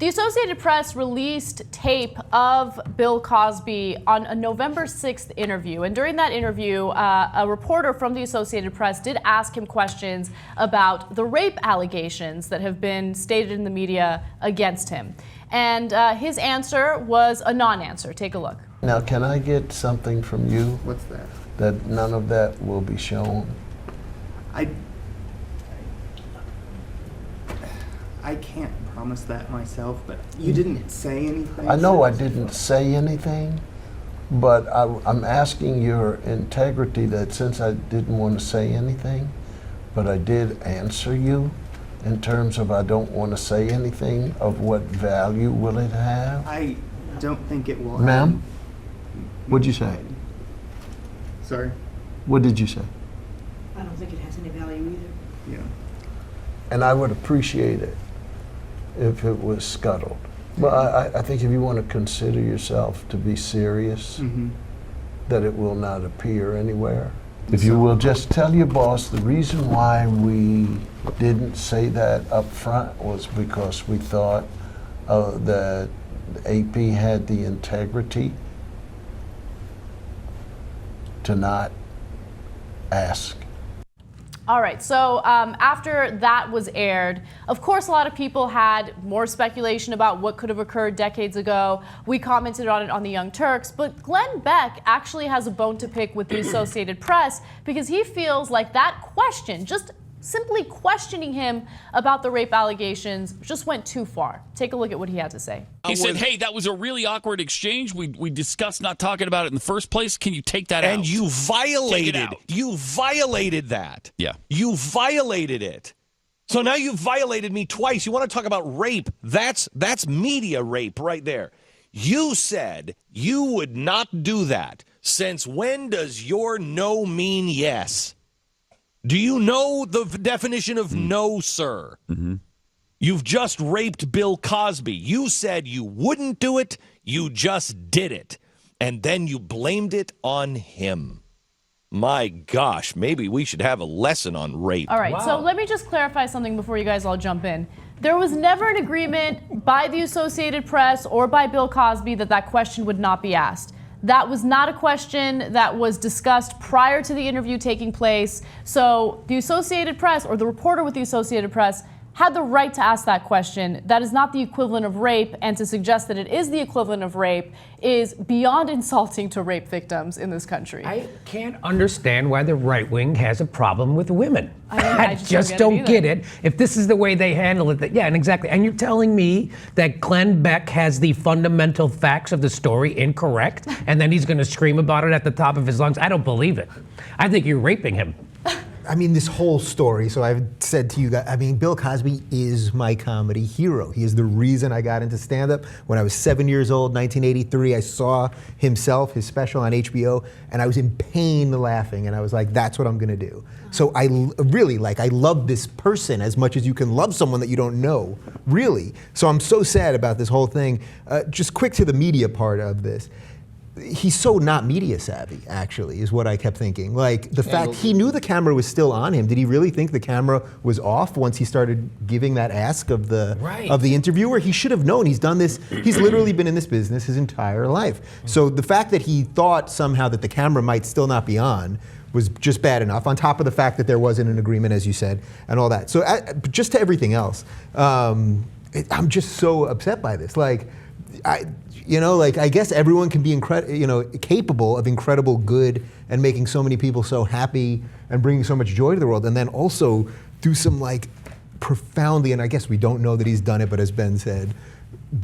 The Associated Press released tape of Bill Cosby on a November 6th interview. And during that interview, a reporter from the Associated Press did ask him questions about the rape allegations that have been stated in the media against him. And his answer was a non-answer. Take a look. Now, can I get something from you? What's that? That none of that will be shown? I can't promise that myself, but you didn't say anything. I know I didn't say anything, but I'm asking your integrity that since I didn't want to say anything, but I did answer you in terms of I don't want to say anything, of what value will it have? I don't think it will. Ma'am? What'd you say? Sorry? What did you say? I don't think it has any value either. Yeah. And I would appreciate it if it was scuttled. But I think if you want to consider yourself to be serious, that it will not appear anywhere. If you will just tell your boss the reason why we didn't say that up front was because we thought that AP had the integrity to not ask. All right, so after that was aired, of course, a lot of people had more speculation about what could have occurred decades ago. We commented on it on the Young Turks, but Glenn Beck actually has a bone to pick with the Associated Press because he feels like that question, just simply questioning him about the rape allegations, just went too far. Take a look at what he had to say. He said, hey, that was a really awkward exchange. We discussed not talking about it in the first place. Can you take that out? And you violated that. Yeah. You violated it. So now you've violated me twice. You want to talk about rape? That's media rape right there. You said you would not do that. Since when does your no mean yes? Do you know the definition of no, sir? Mm-hmm. You've just raped Bill Cosby. You said you wouldn't do it. You just did it. And then you blamed it on him. My gosh, maybe we should have a lesson on rape. All right, so let me just clarify something before you guys all jump in. There was never an agreement by the Associated Press or by Bill Cosby that that question would not be asked. That was not a question that was discussed prior to the interview taking place. So the Associated Press, or the reporter with the Associated Press, had the right to ask that question. That is not the equivalent of rape, and to suggest that it is the equivalent of rape is beyond insulting to rape victims in this country. I can't understand why the right wing has a problem with women. I just don't get it. If this is the way they handle it, yeah, and exactly. And you're telling me that Glenn Beck has the fundamental facts of the story incorrect, and then he's going to scream about it at the top of his lungs? I don't believe it. I think you're raping him. I mean, this whole story, so I've said to you guys, I mean, Bill Cosby is my comedy hero. He is the reason I got into stand-up. When I was 7 years old, 1983, I saw himself, his special on HBO, and I was in pain laughing, and I was like, that's what I'm gonna do. So I really, I love this person as much as you can love someone that you don't know, really. So I'm so sad about this whole thing. Just quick to the media part of this. He's so not media savvy, actually, is what I kept thinking. Like, the fact he knew the camera was still on him. Did he really think the camera was off once he started giving that ask of the interviewer? He should have known. He's done this. He's literally been in this business his entire life. So the fact that he thought somehow that the camera might still not be on was just bad enough, on top of the fact that there wasn't an agreement, as you said, and all that. So just to everything else, I'm just so upset by this. I guess everyone can be capable of incredible good and making so many people so happy and bringing so much joy to the world, and then also do some profoundly, and I guess we don't know that he's done it, but as Ben said,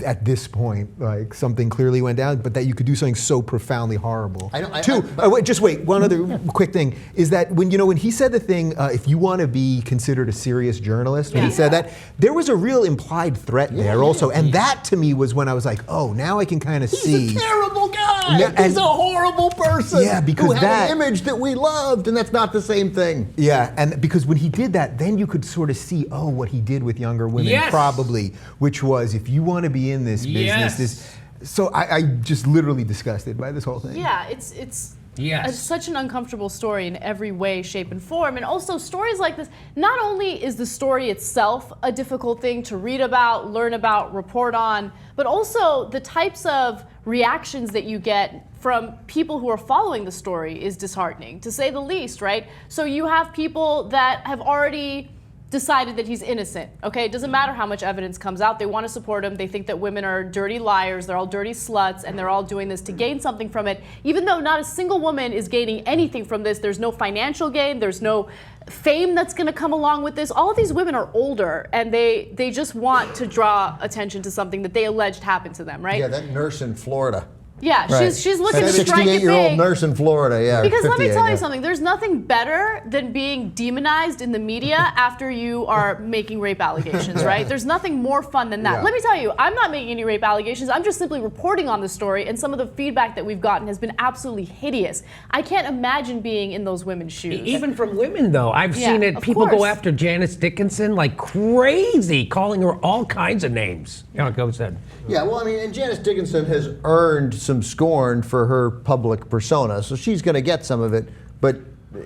at this point, something clearly went down, but that you could do something so profoundly horrible. Wait, one other quick thing is that when he said the thing, if you want to be considered a serious journalist, when he said that, there was a real implied threat there also, and that to me was when I was like, oh, now I can kind of see. He's a terrible guy. He's a horrible person. Yeah, because who had an image that we loved, and that's not the same thing. Yeah, and because when he did that, then you could sort of see, what he did with younger women, probably, which was, if you want to be in this business, so I just literally disgusted by this whole thing. Yeah, it's Yes. It's such an uncomfortable story in every way, shape, and form. And also, stories like this, not only is the story itself a difficult thing to read about, learn about, report on, but also the types of reactions that you get from people who are following the story is disheartening, to say the least, right? So you have people that have already decided that he's innocent, okay? It doesn't matter how much evidence comes out. They want to support him. They think that women are dirty liars. They're all dirty sluts, and they're all doing this to gain something from it. Even though not a single woman is gaining anything from this, there's no financial gain, there's no fame that's going to come along with this. All of these women are older, and they just want to draw attention to something that they alleged happened to them, right? Yeah, that nurse in Florida. Yeah, Right. she's looking That to strike it 68-year-old big. nurse in Florida, yeah. Because let me 58, tell you yeah. something, there's nothing better than being demonized in the media after you are making rape allegations, right? There's nothing more fun than that. Yeah. Let me tell you, I'm not making any rape allegations. I'm just simply reporting on the story, and some of the feedback that we've gotten has been absolutely hideous. I can't imagine being in those women's shoes. Even from women, though. I've Yeah, seen it. of People go course. after Janice Dickinson like crazy, calling her all kinds of names. Go ahead. Yeah, well, I mean, and Janice Dickinson has earned some scorn for her public persona, so she's going to get some of it, but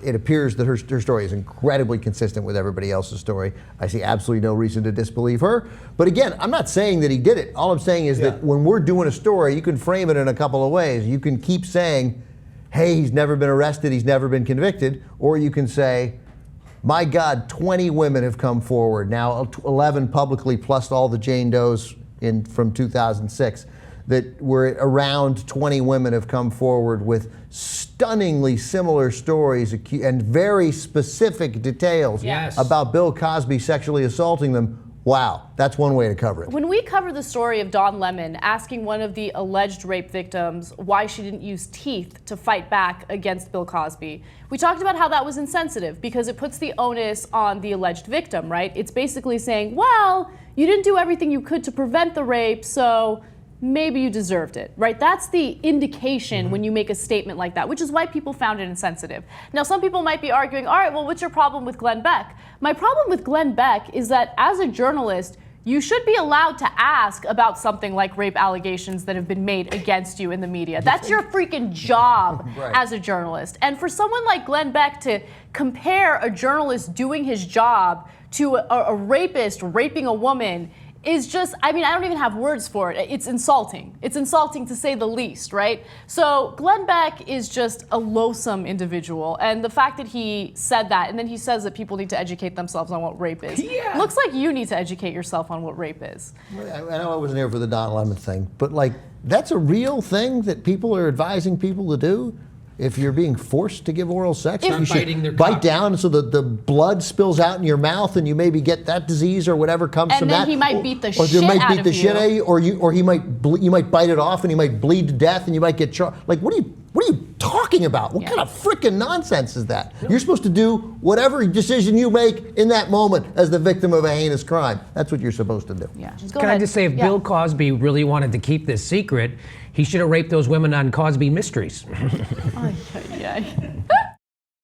it appears that her story is incredibly consistent with everybody else's story. I see absolutely no reason to disbelieve her. But again, I'm not saying that he did it. All I'm saying is that when we're doing a story, you can frame it in a couple of ways. You can keep saying, hey, he's never been arrested, he's never been convicted, or you can say, my God, 20 women have come forward, now 11 publicly plus all the Jane Does from 2006, that were around 20 women have come forward with stunningly similar stories and very specific details Yes. about Bill Cosby sexually assaulting them. Wow, that's one way to cover it. When we cover the story of Dawn Lemon asking one of the alleged rape victims why she didn't use teeth to fight back against Bill Cosby, we talked about how that was insensitive because it puts the onus on the alleged victim, right? It's basically saying, well, you didn't do everything you could to prevent the rape, so maybe you deserved it, right? That's the indication when you make a statement like that, which is why people found it insensitive. Now, some people might be arguing, all right, well, what's your problem with Glenn Beck? My problem with Glenn Beck is that as a journalist, you should be allowed to ask about something like rape allegations that have been made against you in the media. That's your freaking job as a journalist. And for someone like Glenn Beck to compare a journalist doing his job to a rapist raping a woman is just, I mean, I don't even have words for it. It's insulting. It's insulting to say the least, right? So Glenn Beck is just a loathsome individual. And the fact that he said that, and then he says that people need to educate themselves on what rape is. Yeah. Looks like you need to educate yourself on what rape is. I know I wasn't here for the Don Lemon thing, but like, that's a real thing that people are advising people to do? If you're being forced to give oral sex, If- you Biting their should bite cock. down so that the blood spills out in your mouth and you maybe get that disease or whatever comes And from then that. he might beat the or shit you might out beat of the shit you. out of you, or he might you might bite it off and he might bleed to death and you might get charged. Like, what are you talking about? What kind of freaking nonsense is that? You're supposed to do whatever decision you make in that moment as the victim of a heinous crime. That's what you're supposed to do. Yeah. Go Can I ahead. just say, if Yeah. Bill Cosby really wanted to keep this secret, he should have raped those women on Cosby Mysteries. Ay, ay, ay.